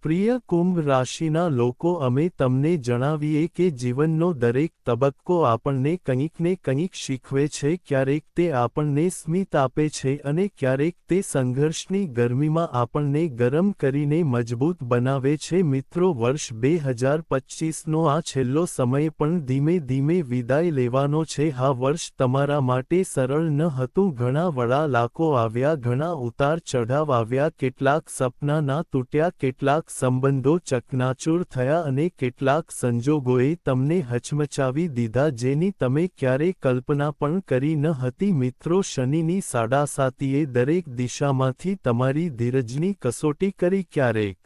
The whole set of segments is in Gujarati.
પ્રિય કુંભ રાશિના લોકો, અમે તમને જણાવીએ કે જીવનનો દરેક તબક્કો આપણને કંઈક ને કંઈક શીખવે છે. ક્યારેક તે આપણને સ્મિત આપે છે અને ક્યારેક તે સંઘર્ષની ગરમીમાં આપણને ગરમ કરીને મજબૂત બનાવે છે. મિત્રો, વર્ષ 2025નો આ છેલ્લો સમય પણ ધીમે ધીમે વિદાય લેવાનો છે. આ વર્ષ તમારા માટે સરળ ન હતું. ઘણા વળાંકો આવ્યા, ઘણા ઉતાર ચઢાવ આવ્યા, કેટલાક સપના ના તૂટ્યા, કેટલાક સંબંધો ચકનાચૂર થયા અને કેટલાક સંજોગોએ તમને હચમચાવી દીધા જેની તમે ક્યારેય કલ્પના પણ કરી ન હતી. મિત્રો, શનિની સાડાસાતીએ દરેક દિશામાંથી તમારી ધીરજની કસોટી કરી. ક્યારેક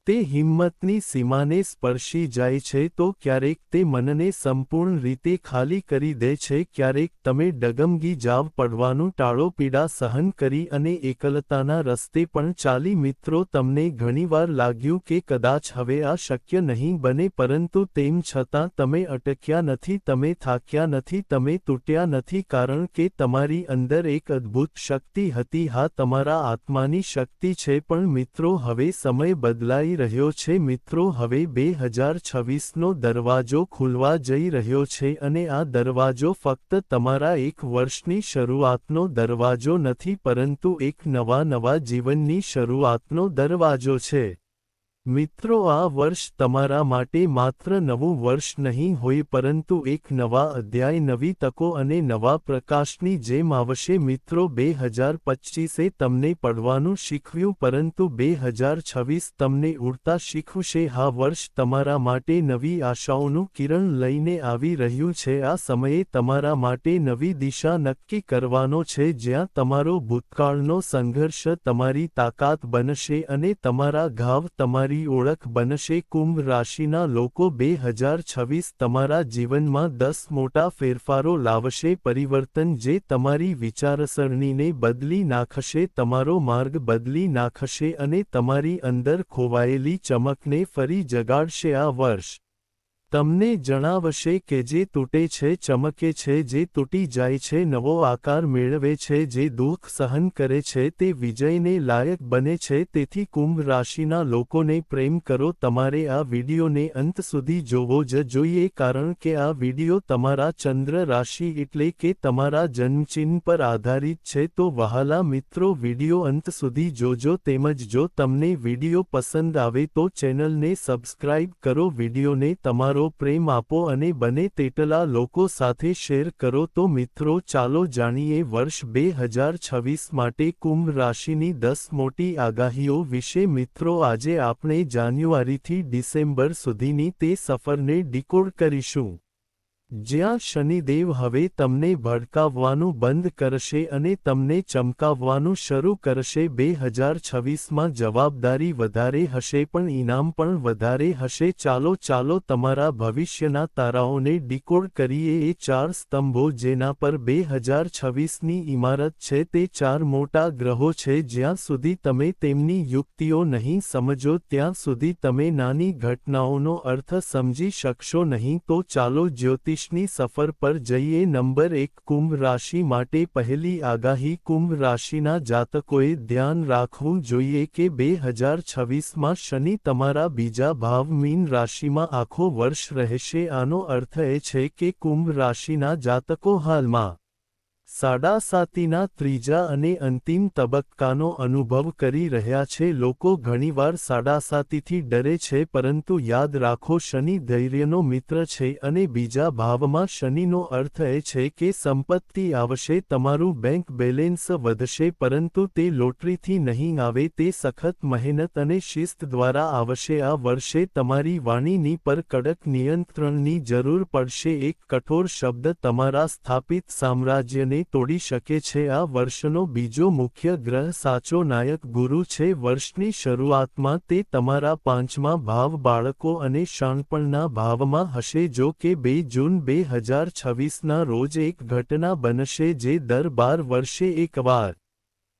તે હિંમતની સીમાને સ્પર્શી જાય છે તો ક્યારેક તે મનને સંપૂર્ણ રીતે ખાલી કરી દે છે. ક્યારેક તમે ડગમગી જાવ, પડવાનું ટાળો, પીડા સહન કરી અને એકલતાના રસ્તે પણ ચાલી. મિત્રો, તમને ઘણીવાર લાગ્યું કે કદાચ હવે આ શક્ય નહીં બને, પરંતુ તેમ છતાં તમે અટક્યા નથી, તમે થાક્યા નથી, તમે તૂટ્યા નથી, કારણ કે તમારી અંદર એક અદ્ભુત શક્તિ હતી. હા, તમારા આત્માની શક્તિ છે. પણ મિત્રો, હવે સમય બદલાઈ રહ્યો છે. મિત્રો, હવે 2026નો દરવાજો ખુલવા જઈ રહ્યો છે અને આ દરવાજો ફક્ત તમારા એક વર્ષની શરૂઆતનો દરવાજો નથી, પરંતુ એક નવા જીવનની શરૂઆતનો દરવાજો છે. મિત્રો, આ વર્ષ તમારા માટે માત્ર નવું વર્ષ નહીં હોય, પરંતુ એક નવા અધ્યાય, નવી તકો અને નવા પ્રકાશની જેમ આવશે. મિત્રો, 2025એ તમને પડવાનું શીખવ્યું, પરંતુ 2026 તમને ઉડતા શીખવશે. આ વર્ષ તમારા માટે નવી આશાઓનું કિરણ લઈને આવી રહ્યું છે. આ સમયે તમારા માટે નવી દિશા નક્કી કરવાનો છે, જ્યાં તમારો ભૂતકાળનો સંઘર્ષ તમારી તાકાત બનશે અને તમારા ઘાવ તમારી ઓળખ બનશે. કુંભ રાશિના લોકો, 2026 તમારા જીવનમાં 10 મોટા ફેરફારો લાવશે. પરિવર્તન જે તમારી વિચારસરણીને બદલી નાખશે, તમારો માર્ગ બદલી નાખશે અને તમારી અંદર ખોવાયેલી ચમકને ફરી જગાડશે. આ વર્ષ તમને જણાવશે કે જે તૂટે છે ચમકે છે, જે તૂટી જાય છે નવો આકાર મેળવે છે, જે દુઃખ સહન કરે છે તે વિજયને લાયક બને છે. તેથી કુંભ રાશિના લોકોને પ્રેમ કરો. તમારે આ વિડીયોને અંત સુધી જોવો જ જોઈએ, કારણ કે આ વિડીયો તમારા ચંદ્ર રાશિ એટલે કે તમારા જન્મચિહ્ન પર આધારિત છે. તો વહાલા મિત્રો, વિડીયો અંત સુધી જોજો. તેમજ જો તમને વિડીયો પસંદ આવે તો ચેનલને સબસ્ક્રાઇબ કરો, વિડીયોને તમારો પ્રેમ આપો અને બને તેટલા લોકો સાથે શેર કરો. તો મિત્રો, ચાલો જાણીએ વર્ષ 2026 માટે કુંભ રાશિની 10 મોટી આગાહીઓ વિશે. મિત્રો, આજે આપણે જાન્યુઆરીથી ડિસેમ્બર સુધીની તે સફરને ડીકોડ કરીશું, જ્યાં શનિદેવ હવે તમને ભડકાવવાનું બંધ કરશે અને તમને ચમકાવવાનું શરૂ કરશે. 2026માં જવાબદારી વધારે હશે પણ ઇનામ પણ વધારે હશે. ચાલો તમારા ભવિષ્યના તારાઓને ડીકોડ કરીએ. એ 4 સ્તંભો જેના પર 2026ની ઇમારત છે, તે 4 મોટા ગ્રહો છે. જ્યાં સુધી તમે તેમની યુક્તિઓ નહીં સમજો, ત્યાં સુધી તમે નાની ઘટનાઓનો અર્થ સમજી શકશો નહીં. તો ચાલો જ્યોતિષ ની સફર પર જઈએ. નંબર 1, કુંભ રાશિ માટે પહેલી આગાહી. કુંભ રાશિના જાતકોએ ધ્યાન રાખવું જોઈએ કે 2026માં શનિ તમારા બીજા ભાવ મીન રાશિમાં આખો વર્ષ રહેશે. આનો અર્થ એ છે કે કુંભ રાશિના જાતકો હાલમાં સાડાસાતીના ત્રીજા અને અંતિમ તબક્કાનો અનુભવ કરી રહ્યા છે. લોકો ઘણીવાર સાડાસાતીથી ડરે છે, પરંતુ યાદ રાખો, શનિ ધૈર્યનો મિત્ર છે અને બીજા ભાવમાં શનિનો અર્થ એ છે કે સંપત્તિ આવશે, તમારું બેંક બેલેન્સ વધશે, પરંતુ તે લોટરીથી નહીં આવે, તે સખત મહેનત અને શિસ્ત દ્વારા આવશે. આ વર્ષે તમારી વાણીની પર કડક નિયંત્રણની જરૂર પડશે. એક કઠોર શબ્દ તમારા સ્થાપિત સામ્રાજ્યને તોડી શકે છે. આ વર્ષનો બીજો મુખ્ય ગ્રહ સાચો નાયક ગુરુ છે. વર્ષની શરૂઆતમાં તે તમારા 5મા ભાવ, બાળકો અને શાણપણના ભાવમાં હશે. જો કે 2 જૂન 2026ના રોજ એક ઘટના બનશે જે દર 12 વર્ષે એકવાર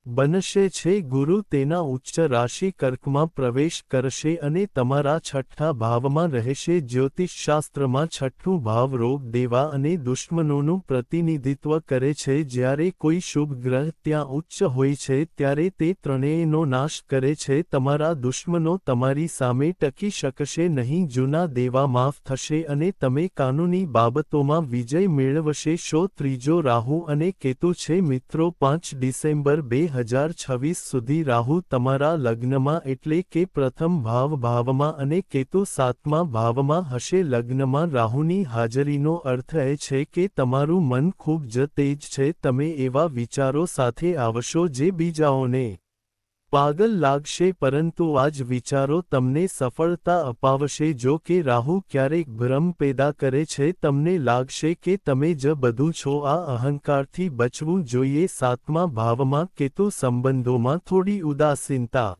બનશે છે ગુરુ તેના ઉચ્ચ રાશિ કર્કમાં પ્રવેશ કરશે અને તમારા છઠ્ઠા ભાવમાં રહેશે. જ્યોતિષશાસ્ત્રમાં છઠ્ઠું ભાવ રોગ દેવા અને દુશ્મનોનું પ્રતિનિધિત્વ કરે છે. જ્યારે કોઈ શુભ ગ્રહ ત્યાં ઉચ્ચ હોય છે ત્યારે તે ત્રણેયનો નાશ કરે છે. તમારા દુશ્મનો તમારી સામે ટકી શકશે નહીં. જૂના દેવા માફ થશે અને તમે કાનૂની બાબતોમાં વિજય મેળવશે. શો ત્રીજો રાહુ અને કેતુ છે. મિત્રો 5 ડિસેમ્બર 2026 સુધી રાહુ તમારા લગ્નમાં એટલે કે પ્રથમ ભાવમાં અને કેતુ 7મા ભાવમાં હશે. લગ્નમાં રાહુની હાજરીનો અર્થ એ છે કે તમારું મન ખૂબ જ તેજ છે. તમે એવા વિચારો સાથે આવશો જે બીજાઓને પાગલ લાગશે, પરંતુ આ જ વિચારો તમને સફળતા અપાવશે. જો કે રાહુ ક્યારેક ભ્રમ પેદા કરે છે. તમને લાગશે કે તમે જ બધું છો. આ અહંકારથી બચવું જોઈએ. 7મા ભાવમાં કેતુ સંબંધોમાં થોડી ઉદાસીનતા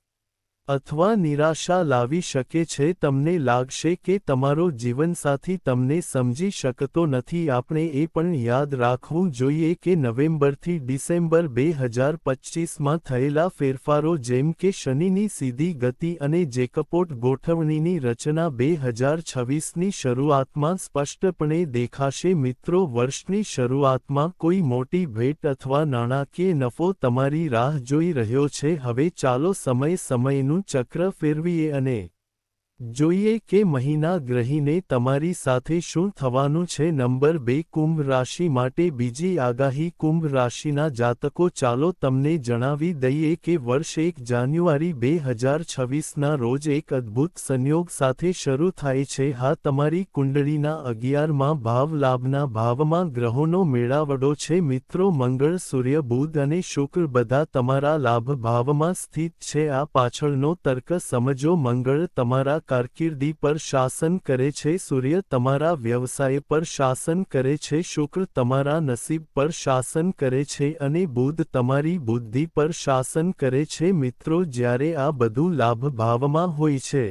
અથવા નિરાશા લાવી શકે છે. તમને લાગશે કે તમારો જીવનસાથી તમને સમજી શકતો નથી. આપણે એ પણ યાદ રાખવું જોઈએ કે નવેમ્બરથી ડિસેમ્બર 2025માં થયેલા ફેરફારો જેમ કે શનિની સીધી ગતિ અને જેકપોટ ગોઠવણીની રચના 2026ની શરૂઆતમાં સ્પષ્ટપણે દેખાશે. મિત્રો, વર્ષની શરૂઆતમાં કોઈ મોટી ભેટ અથવા નાણાકીય નફો તમારી રાહ જોઈ રહ્યો છે. હવે ચાલો સમયનું ચક્ર ફેરવીએ અને જોઈએ કે મહિના ગ્રહીને તમારી સાથે શું થવાનું છે. નંબર 2, કુંભ રાશિ માટે બીજી આગાહી. કુંભ રાશિના જાતકો, ચાલો તમને જણાવી દઈએ કે વર્ષ 1 જાન્યુઆરી 2026ના રોજ એક અદ્ભુત સંયોગ સાથે શરૂ થાય છે. હા, તમારી કુંડળીના 11મા ભાવ લાભના ભાવમાં ગ્રહોનો મેળાવડો છે. મિત્રો, મંગળ, સૂર્ય, બુધ અને શુક્ર બધા તમારા લાભ ભાવમાં સ્થિત છે. આ પાછળનો તર્ક સમજો. મંગળ તમારા કારકિર્દી પર શાસન કરે છે. સૂર્ય તમારા વ્યવસાય પર શાસન કરે છે. શુક્ર તમારા નસીબ પર શાસન કરે છે અને બુધ તમારી બુદ્ધિ પર શાસન કરે છે. મિત્રો, જ્યારે આ બધું લાભ ભાવમાં હોય છે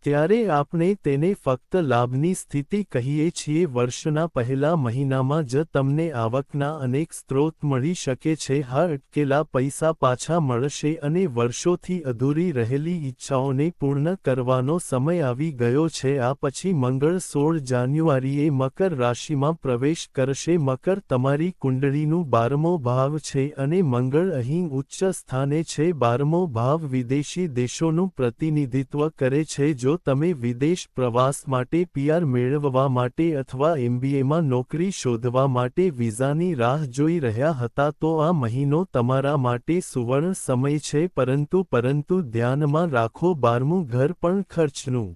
ત્યારે આપણે તેને ફક્ત લાભની સ્થિતિ કહીએ છીએ. વર્ષના પહેલા મહિનામાં જ તમને આવકના અનેક સ્ત્રોત મળી શકે છે. હા, અટકેલા પૈસા પાછા મળશે અને વર્ષોથી અધૂરી રહેલી ઈચ્છાઓને પૂર્ણ કરવાનો સમય આવી ગયો છે. આ પછી મંગળ 16 જાન્યુઆરીએ મકર રાશિમાં પ્રવેશ કરશે. મકર તમારી કુંડળીનું 12મો ભાવ છે અને મંગળ અહીં ઉચ્ચ સ્થાને છે. 12મો ભાવ વિદેશી દેશોનું પ્રતિનિધિત્વ કરે છે. જો તમે વિદેશ પ્રવાસ માટે PR મેળવવા માટે અથવા MBAમાં નોકરી શોધવા માટે વિઝાની રાહ જોઈ રહ્યા હતા તો આ મહિનો તમારા માટે સુવર્ણ સમય છે. પરંતુ ધ્યાનમાં રાખો, 12મું ઘર પણ ખર્ચનું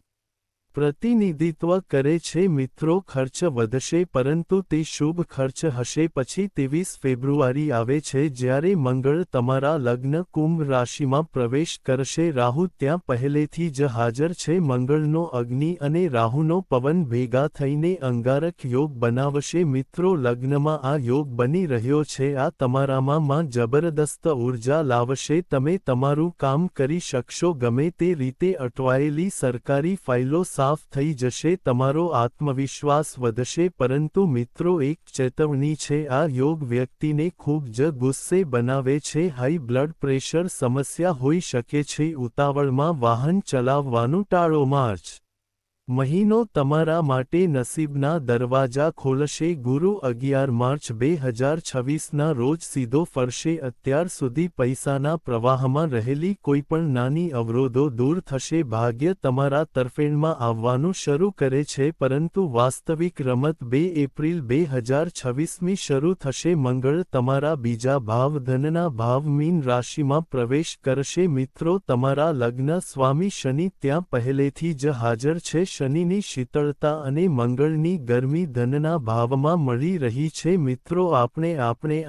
પ્રતિનિધિત્વ કરે છે. મિત્રો, ખર્ચ વધશે પરંતુ તે શુભ ખર્ચ હશે. પછી 23 ફેબ્રુઆરી આવે છે જ્યારે મંગળ તમારા લગ્ન કુંભ રાશિમાં પ્રવેશ કરશે. રાહુ ત્યાં પહેલેથી જ હાજર છે. મંગળનો અગ્નિ અને રાહુનો પવન ભેગા થઈને અંગારક યોગ બનાવશે. મિત્રો, લગ્નમાં આ યોગ બની રહ્યો છે. આ તમારામાં જબરદસ્ત ઉર્જા લાવશે. તમે તમારું કામ કરી શકશો. ગમે તે રીતે અટવાયેલી સરકારી ફાઇલો સાફ થઈ જશે. તમારો આત્મવિશ્વાસ વધશે. પરંતુ મિત્રો, એક ચેતવણી છે. આ યોગ વ્યક્તિને ખૂબ જ ગુસ્સે બનાવે છે. હાઈ બ્લડ પ્રેશર સમસ્યા હોઈ શકે છે. ઉતાવળમાં વાહન ચલાવવાનું ટાળો. માર્ચ મહિનો તમારા માટે નસીબના દરવાજા ખોલશે. ગુરુ 11 માર્ચ 2026ના રોજ સીધો ફરશે. અત્યાર સુધી પૈસાના પ્રવાહમાં રહેલી કોઈપણ નાની અવરોધો દૂર થશે. ભાગ્ય તમારા તરફેણમાં આવવાનું શરૂ કરે છે. પરંતુ વાસ્તવિક રમત 2 એપ્રિલ 2026મી શરૂ થશે. મંગળ તમારા બીજા ભાવ ધનના ભાવ મીન રાશિમાં પ્રવેશ કરશે. મિત્રો, તમારા લગ્ન સ્વામી શનિ ત્યાં પહેલેથી જ હાજર છે. શનિની શીતળતા અને મંગળની ગરમી ધનના ભાવમાં મળી રહી છે. મિત્રો, આપણે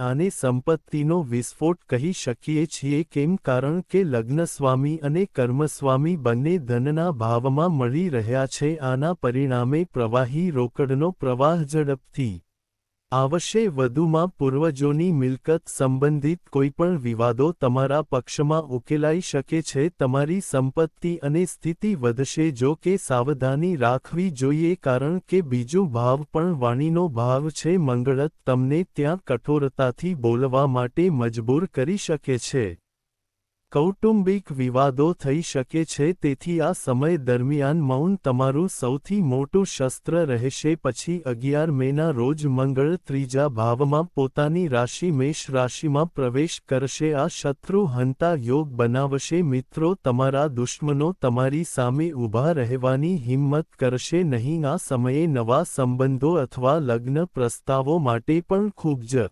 આને સંપત્તિનો વિસ્ફોટ કહી શકીએ છીએ. કેમ? કારણ કે લગ્નસ્વામી અને કર્મસ્વામી બંને ધનના ભાવમાં મળી રહ્યા છે. આના પરિણામે પ્રવાહી રોકડનો પ્રવાહ ઝડપથી આવશે। વધુમાં પૂર્વજોની મિલકત સંબંધિત કોઈપણ વિવાદો તમારા પક્ષમાં ઉકેલાઈ શકે છે। તમારી સંપત્તિ અને સ્થિતિ વધશે। જો કે સાવધાની રાખવી જોઈએ કારણ કે બીજું ભાવ પણ વાણીનો ભાવ છે। મંગળ તમને ત્યાં કઠોરતાથી બોલવા માટે મજબૂર કરી શકે છે। કૌટુંબિક વિવાદો થઈ શકે છે તેથી આ સમય દરમિયાન મૌન તમારું સૌથી મોટું શસ્ત્ર રહેશે। પછી 11 મેના રોજ મંગળ ત્રીજા ભાવમાં પોતાની રાશિ મેષ રાશિમાં પ્રવેશ કરશે। આ શત્રુ હંતા યોગ બનાવશે। મિત્રો, તમારા દુશ્મનો તમારી સામે ઊભા રહેવાની હિંમત કરશે નહીં। આ સમયે નવા સંબંધો અથવા લગ્ન પ્રસ્તાવો માટે પણ ખૂબ જ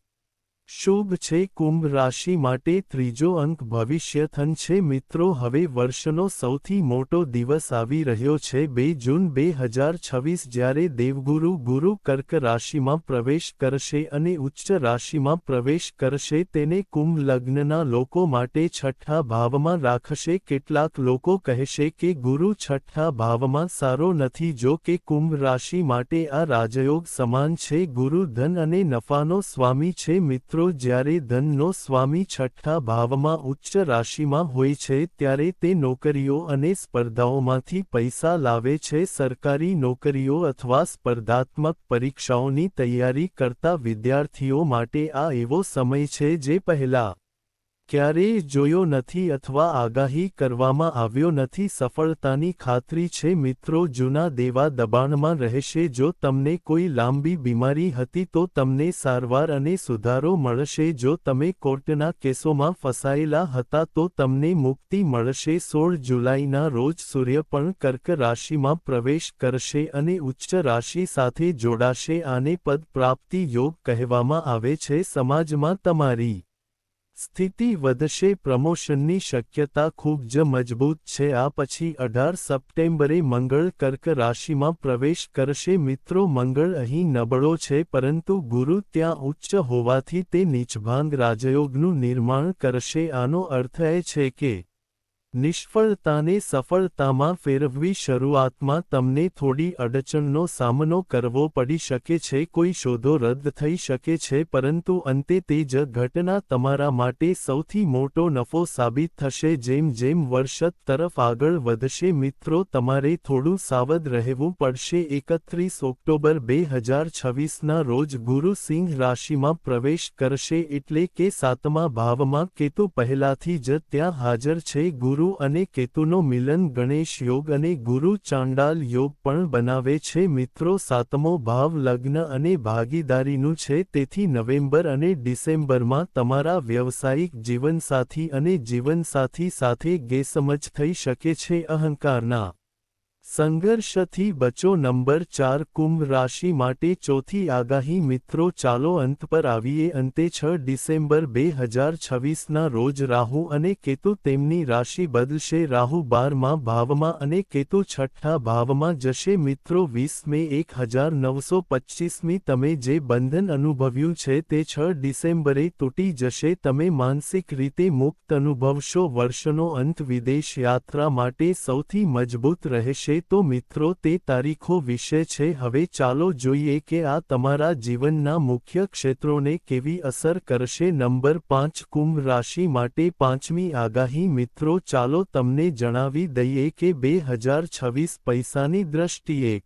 શુભ છે। કુંભ રાશિ માટે ત્રીજો અંક ભવિષ્યથન છે। મિત્રો, હવે વર્ષનો સૌથી મોટો દિવસ આવી રહ્યો છે 2 જૂન 2026 જ્યારે દેવગુરુ ગુરુ કર્ક રાશિમાં પ્રવેશ કરશે અને ઉચ્ચ રાશિમાં પ્રવેશ કરશે। તેને કુંભ લગ્નના લોકો માટે છઠ્ઠા ભાવમાં રાખશે। કેટલાક લોકો કહેશે કે ગુરુ છઠ્ઠા ભાવમાં સારો નથી। જો કે કુંભ રાશિ માટે આ રાજયોગ સમાન છે। ગુરુ ધન અને નફાનો સ્વામી છે। મિત્રો, જ્યારે ધનનો સ્વામી છઠ્ઠા ભાવમાં ઉચ્ચ રાશિમાં હોય છે ત્યારે તે નોકરીઓ અને સ્પર્ધાઓમાંથી પૈસા લાવે છે। સરકારી નોકરીઓ અથવા સ્પર્ધાત્મક પરીક્ષાઓની તૈયારી કરતા વિદ્યાર્થીઓ માટે આ એવો સમય છે જે પહેલા ક્યારેય જોયો નથી અથવા આગાહી કરવામાં આવ્યો નથી। સફળતાની ખાતરી છે। મિત્રો, જૂના દેવા દબાણમાં રહેશે। જો તમને કોઈ લાંબી બીમારી હતી તો તમને સારવાર અને સુધારો મળશે। જો તમે કોર્ટના કેસોમાં ફસાયેલા હતા તો તમને મુક્તિ મળશે। 16 જુલાઈના રોજ સૂર્ય પણ કર્ક રાશિમાં પ્રવેશ કરશે અને ઉચ્ચ રાશિ સાથે જોડાશે। આને પદ પ્રાપ્તિ યોગ કહેવામાં આવે છે। સમાજમાં તમારી સ્થિતિ વધશે। પ્રમોશનની શક્યતા ખૂબ જ મજબૂત છે। આ પછી 18 સપ્ટેમ્બરે મંગળ કર્ક રાશિમાં પ્રવેશ કરશે। મિત્રો, મંગળ અહીં નબળો છે પરંતુ ગુરુ ત્યાં ઉચ્ચ હોવાથી તે નીચભાંગ રાજયોગનું નિર્માણ કરશે। આનો અર્થ એ છે કે નિષ્ફળતાને સફળતામાં ફેરવવી। શરૂઆતમાં તમને થોડી અડચણનો સામનો કરવો પડી શકે છે। કોઈ શોધો રદ થઈ શકે છે પરંતુ અંતે તે જ ઘટના તમારા માટે સૌથી મોટો નફો સાબિત થશે। જેમ જેમ વર્ષ તરફ આગળ વધશે મિત્રો, તમારે થોડું સાવધ રહેવું પડશે। 31 ઓક્ટોબર 2026ના રોજ ગુરુ સિંહ રાશિમાં પ્રવેશ કરશે એટલે કે 7મા ભાવમાં કેતુ પહેલાથી જ ત્યાં હાજર છે। ગુરુ અને કેતુનો મિલન ગણેશ યોગ અને ગુરુ ચાંડાલ યોગ પણ બનાવે છે। મિત્રો, 7મો ભાવ લગ્ન અને ભાગીદારીનું છે તેથી નવેમ્બર અને ડિસેમ્બરમાં તમારા વ્યવસાયિક જીવનસાથી અને જીવનસાથી સાથે ગેરસમજ થઈ શકે છે। અહંકારના સંઘર્ષથી બચો। નંબર 4 કુંભ રાશિ માટે ચોથી આગાહી। મિત્રો, ચાલો અંત પર આવીએ। અંતે 6 ડિસેમ્બર 2026ના રોજ રાહુ અને કેતુ તેમની રાશિ બદલશે। રાહુ 12મા ભાવમાં અને કેતુ છઠ્ઠા ભાવમાં જશે। મિત્રો, 20 મે 1925મી તમે જે બંધન અનુભવ્યું છે તે 6 ડિસેમ્બરે તૂટી જશે। તમે માનસિક રીતે મુક્ત અનુભવશો। વર્ષનો અંત વિદેશ યાત્રા માટે સૌથી મજબૂત રહેશે। તો મિત્રો, તે તારીખો વિશે છે। હવે ચાલો જોઈએ કે આ તમારા જીવનના મુખ્ય ક્ષેત્રોને કેવી અસર કરશે। નંબર 5 કુંભ રાશિ માટે પાંચમી આગાહી। મિત્રો, ચાલો તમને જણાવી દઈએ કે 2026 પૈસાની દ્રષ્ટિએ એક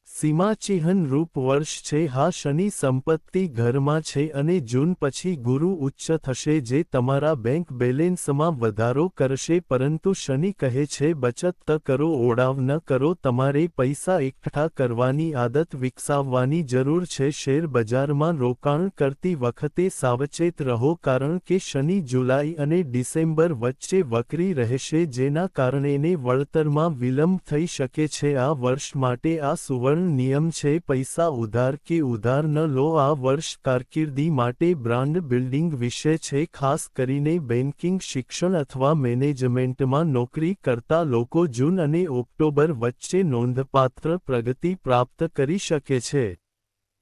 સીમાચિહ્ન રૂપ વર્ષ છે। હા, શનિ સંપત્તિ ઘરમાં છે અને જૂન પછી ગુરુ ઉચ્ચ થશે જે તમારા બેંક બેલેન્સમાં વધારો કરશે। પરંતુ શનિ કહે છે બચત કરો, ઓડાવ ન કરો। તમારે પૈસા એકઠા કરવાની આદત વિકસાવવાની જરૂર છે। શેર બજારમાં રોકાણ કરતી વખતે સાવચેત રહો કારણ કે શનિ જુલાઈ અને ડિસેમ્બર વચ્ચે વક્રી રહેશે જેના કારણે વળતરમાં વિલંબ થઈ શકે છે। આ વર્ષ માટે આ સુવર્ણ નિયમ છે, પૈસા ઉધાર કે ઉધાર ન લો। આ વર્ષ કારકિર્દી માટે બ્રાન્ડ બિલ્ડિંગ વિશે છે, ખાસ કરીને બેન્કિંગ, શિક્ષણ અથવા મેનેજમેન્ટમાં નોકરી કરતા લોકો જૂન અને ઓક્ટોબર વચ્ચે નોંધપાત્ર પ્રગતિ પ્રાપ્ત કરી શકે છે।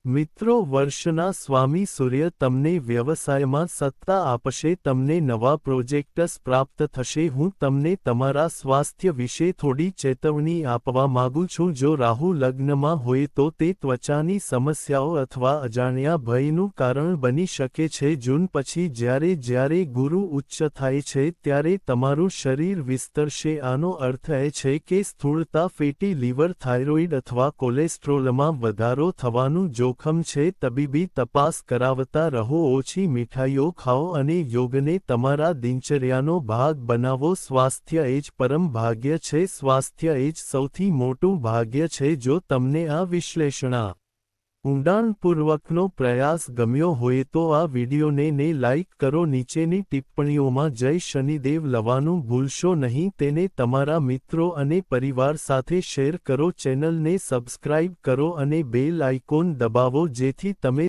મિત્રો, વર્ષના સ્વામી સૂર્ય તમને વ્યવસાયમાં સત્તા આપશે, તમને નવા પ્રોજેક્ટ્સ પ્રાપ્ત થશે. હું તમને તમારા સ્વાસ્થ્ય વિશે થોડી ચેતવણી આપવા માંગુ છું. જો રાહુ લગ્નમાં હોય તો તે ત્વચાની સમસ્યાઓ અથવા અજાણ્યા ભયનું કારણ બની શકે છે. જૂન પછી જ્યારે ગુરુ ઉચ્ચ થાય છે ત્યારે તમારું શરીર વિસ્તરશે. આનો અર્થ એ છે કે સ્થૂળતા, ફેટી લીવર, થાઇરોઇડ અથવા કોલેસ્ટ્રોલમાં વધારો થવાનું જોખમ છે. તબીબી તપાસ કરાવતા રહો, ઓછી મીઠાઈઓ ખાઓ અને યોગને તમારા દિનચર્યાનો ભાગ બનાવો. સ્વાસ્થ્ય એ જ પરમ ભાગ્ય છે. સ્વાસ્થ્ય એ જ સૌથી મોટું ભાગ્ય છે. જો તમને આ વિશ્લેષણા ઊંડાણપૂર્વકનો પ્રયાસ ગમ્યો હોય તો આ વિડિયોને લાઇક કરો. નીચેની ટિપ્પણીઓમાં જય શનિદેવ લખવાનું ભૂલશો નહીં. તેને તમારા મિત્રો અને પરિવાર સાથે શેર કરો. ચેનલને સબસ્ક્રાઇબ કરો અને બેલ આઇકોન દબાવો જેથી તમે